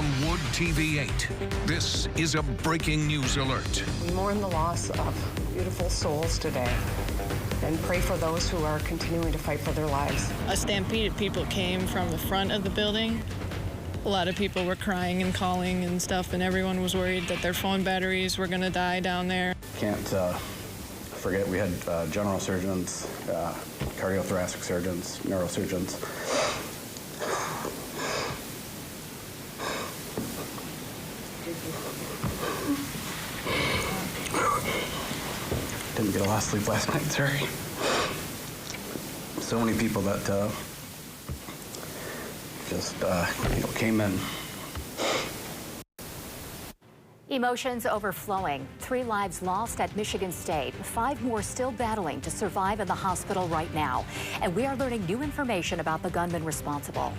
From Wood TV8, this is a breaking news alert. We mourn the loss of beautiful souls today and pray for those who are continuing to fight for their lives. A stampede of people came from the front of the building. A lot of people were crying and calling and stuff, and everyone was worried that their phone batteries were going to die down there. Can't forget we had general surgeons, cardiothoracic surgeons, neurosurgeons. Didn't get a lot of sleep last night, sorry. So many people that just came in. Emotions overflowing. 3 lives lost at Michigan State. 5 more still battling to survive in the hospital right now. And we are learning new information about the gunman responsible.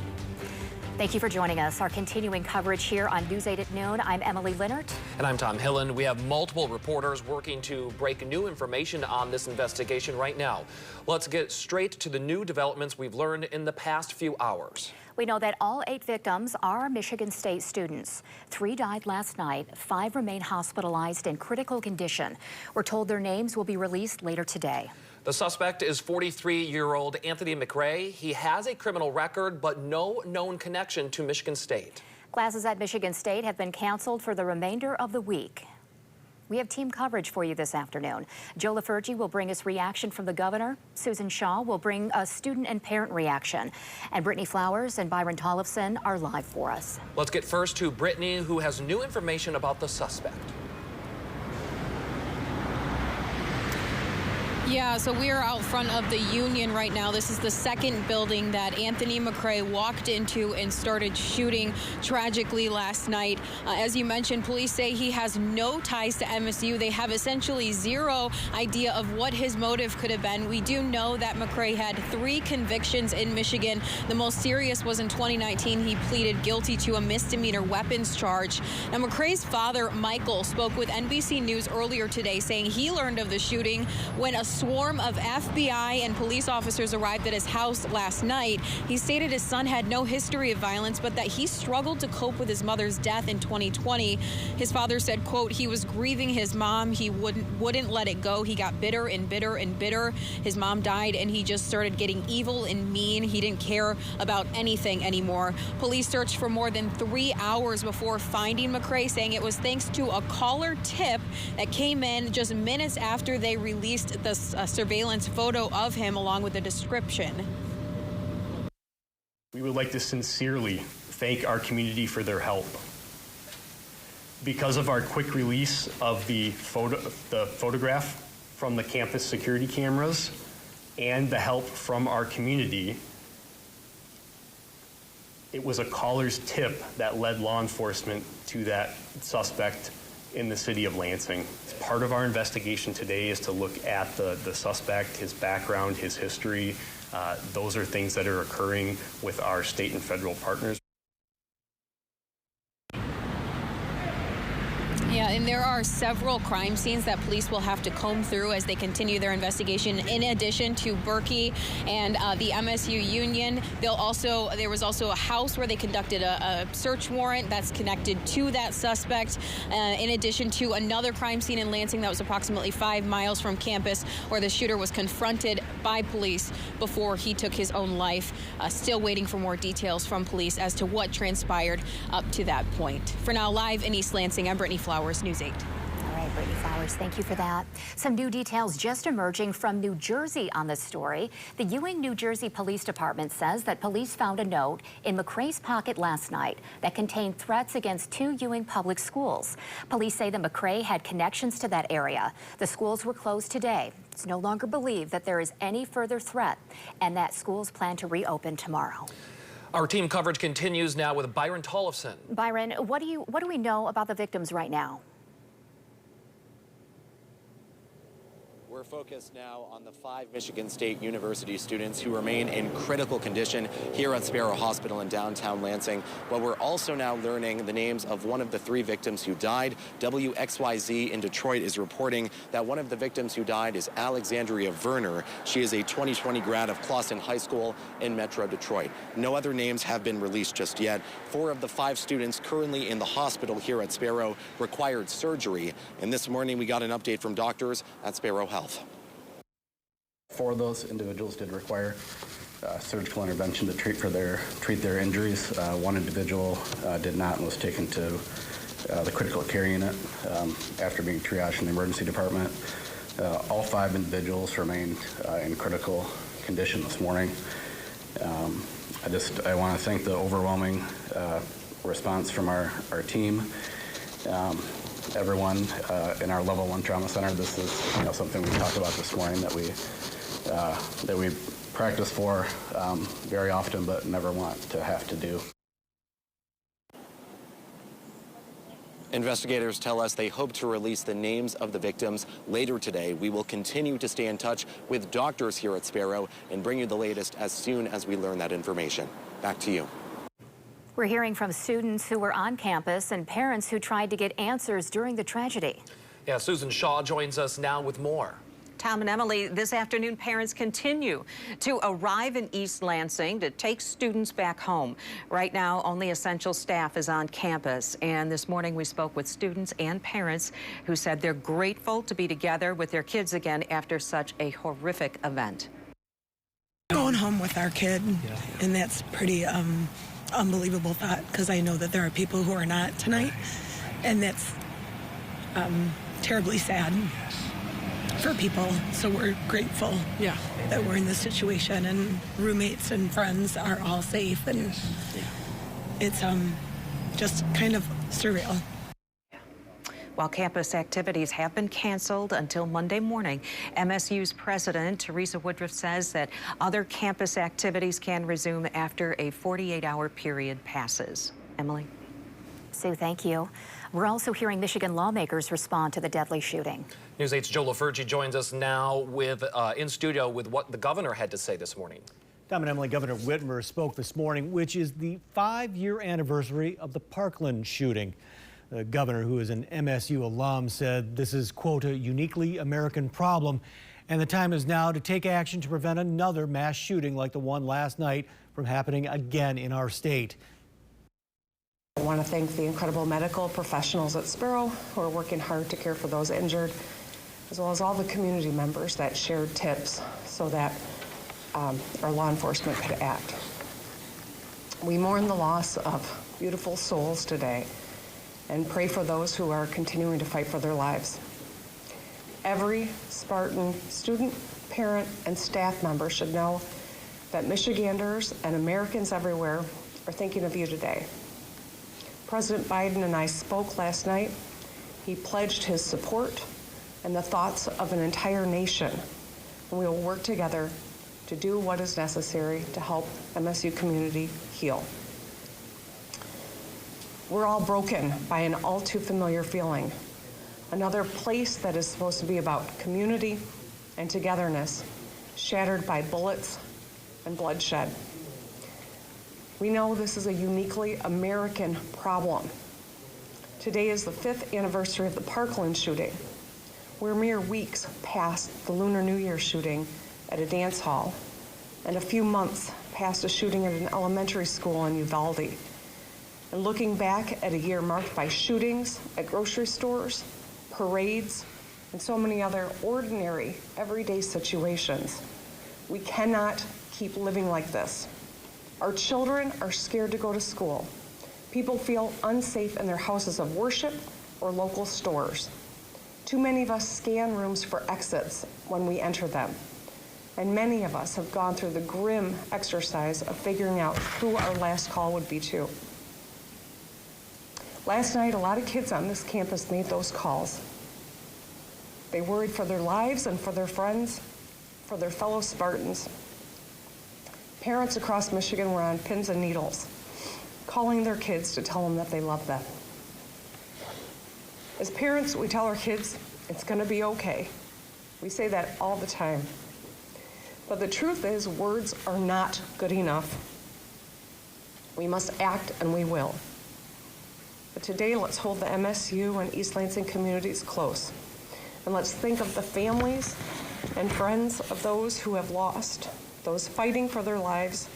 Thank you for joining us. Our continuing coverage here on News 8 at noon. I'm Emily Linnert. And I'm Tom Hillen. We have multiple reporters working to break new information on this investigation right now. Let's get straight to the new developments we've learned in the past few hours. We know that all 8 victims are Michigan State students. 3 died last night. 5 remain hospitalized in critical condition. We're told their names will be released later today. The suspect is 43-year-old Anthony McRae. He has a criminal record, but no known connection to Michigan State. Classes at Michigan State have been canceled for the remainder of the week. We have team coverage for you this afternoon. Joe LaFurgey will bring us reaction from the governor. Susan Shaw will bring us student and parent reaction. And Brittany Flowers and Byron Tollefson are live for us. Let's get first to Brittany, who has new information about the suspect. Yeah, so we are out front of the Union right now. This is the second building that Anthony McRae walked into and started shooting tragically last night. As you mentioned, police say he has no ties to MSU. They have essentially zero idea of what his motive could have been. We do know that McRae had 3 convictions in Michigan. The most serious was in 2019. He pleaded guilty to a misdemeanor weapons charge. Now, McRae's father, Michael, spoke with NBC News earlier today, saying he learned of the shooting when a swarm of FBI and police officers arrived at his house last night. He stated his son had no history of violence, but that he struggled to cope with his mother's death in 2020. His father said, quote, he was grieving his mom. He wouldn't let it go. He got bitter and bitter and bitter. His mom died, and he just started getting evil and mean. He didn't care about anything anymore. Police searched for more than 3 hours before finding McRae, saying it was thanks to a caller tip that came in just minutes after they released the surveillance photo of him along with a description. We would like to sincerely thank our community for their help. Because of our quick release of the photograph from the campus security cameras and the help from our community, it was a caller's tip that led law enforcement to that suspect in the city of Lansing. Part of our investigation today is to look at the suspect, his background, his history. Those are things that are occurring with our state and federal partners. Yeah, and there are several crime scenes that police will have to comb through as they continue their investigation. In addition to Berkey and the MSU Union, there was also a house where they conducted a search warrant that's connected to that suspect. In addition to another crime scene in Lansing that was approximately 5 miles from campus, where the shooter was confronted by police before he took his own life. Still waiting for more details from police as to what transpired up to that point. For now, live in East Lansing, I'm Brittany Flowers, News 8. All right, Brittany Flowers, thank you for that. Some new details just emerging from New Jersey on this story. The Ewing, New Jersey Police Department says that police found a note in McRae's pocket last night that contained threats against 2 Ewing public schools. Police say that McRae had connections to that area. The schools were closed today. It's no longer believed that there is any further threat, and that schools plan to reopen tomorrow. Our team coverage continues now with Byron Tollefson. Byron, what do we know about the victims right now? We're we're focused now on the 5 Michigan State University students who remain in critical condition here at Sparrow Hospital in downtown Lansing. But we're also now learning the names of one of the 3 victims who died. WXYZ in Detroit is reporting that one of the victims who died is Alexandria Verner. She is a 2020 grad of Clawson High School in Metro Detroit. No other names have been released just yet. 4 of the 5 students currently in the hospital here at Sparrow required surgery. And this morning we got an update from doctors at Sparrow Health. 4 of those individuals did require surgical intervention to treat their injuries. 1 individual did not and was taken to the critical care unit after being triaged in the emergency department. All 5 individuals remained in critical condition this morning. I want to thank the overwhelming response from our team. Everyone in our level 1 trauma center. This is something we talked about this morning that we practice for very often but never want to have to do. Investigators tell us they hope to release the names of the victims later today. We will continue to stay in touch with doctors here at Sparrow and bring you the latest as soon as we learn that information. Back to you. We're hearing from students who were on campus and parents who tried to get answers during the tragedy. Yeah, Susan Shaw joins us now with more. Tom and Emily, this afternoon, parents continue to arrive in East Lansing to take students back home. Right now, only essential staff is on campus. And this morning, we spoke with students and parents who said they're grateful to be together with their kids again after such a horrific event. Going home with our kid, and that's pretty unbelievable thought, because I know that there are people who are not tonight, and that's terribly sad for people. So we're grateful that we're in this situation, and roommates and friends are all safe, and it's just kind of surreal. While campus activities have been canceled until Monday morning, MSU's president, Teresa Woodruff, says that other campus activities can resume after a 48-hour period passes. Emily? Sue, thank you. We're also hearing Michigan lawmakers respond to the deadly shooting. News 8's Joe LaFurgey joins us now with in studio with what the governor had to say this morning. Tom and Emily, Governor Whitmer spoke this morning, which is the 5-year anniversary of the Parkland shooting. The governor, who is an MSU alum, said this is, quote, a uniquely American problem, and the time is now to take action to prevent another mass shooting like the one last night from happening again in our state. I want to thank the incredible medical professionals at Sparrow who are working hard to care for those injured, as well as all the community members that shared tips so that our law enforcement could act. We mourn the loss of beautiful souls today and pray for those who are continuing to fight for their lives. Every Spartan student, parent, and staff member should know that Michiganders and Americans everywhere are thinking of you today. President Biden and I spoke last night. He pledged his support and the thoughts of an entire nation, and we will work together to do what is necessary to help MSU community heal. We're all broken by an all too familiar feeling. Another place that is supposed to be about community and togetherness, shattered by bullets and bloodshed. We know this is a uniquely American problem. Today is the 5th anniversary of the Parkland shooting. We're mere weeks past the Lunar New Year shooting at a dance hall, and a few months past a shooting at an elementary school in Uvalde. And looking back at a year marked by shootings at grocery stores, parades, and so many other ordinary, everyday situations, we cannot keep living like this. Our children are scared to go to school. People feel unsafe in their houses of worship or local stores. Too many of us scan rooms for exits when we enter them. And many of us have gone through the grim exercise of figuring out who our last call would be to. Last night, a lot of kids on this campus made those calls. They worried for their lives and for their friends, for their fellow Spartans. Parents across Michigan were on pins and needles, calling their kids to tell them that they love them. As parents, we tell our kids, it's going to be okay. We say that all the time. But the truth is, words are not good enough. We must act, and we will. But today, let's hold the MSU and East Lansing communities close. And let's think of the families and friends of those who have lost, those fighting for their lives,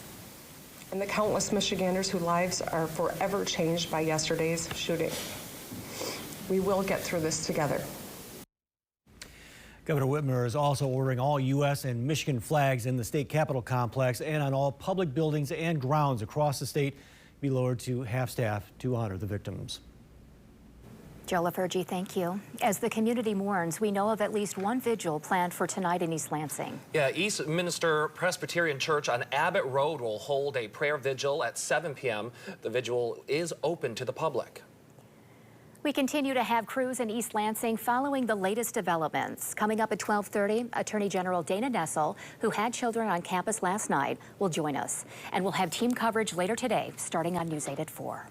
and the countless Michiganders whose lives are forever changed by yesterday's shooting. We will get through this together. Governor Whitmer is also ordering all U.S. and Michigan flags in the state capitol complex and on all public buildings and grounds across the state be lowered to half-staff to honor the victims. Joe LaFergie, thank you. As the community mourns, we know of at least one vigil planned for tonight in East Lansing. Yeah, Eastminster Presbyterian Church on Abbott Road will hold a prayer vigil at 7 p.m. The vigil is open to the public. We continue to have crews in East Lansing following the latest developments. Coming up at 12:30, Attorney General Dana Nessel, who had children on campus last night, will join us. And we'll have team coverage later today, starting on News 8 at 4.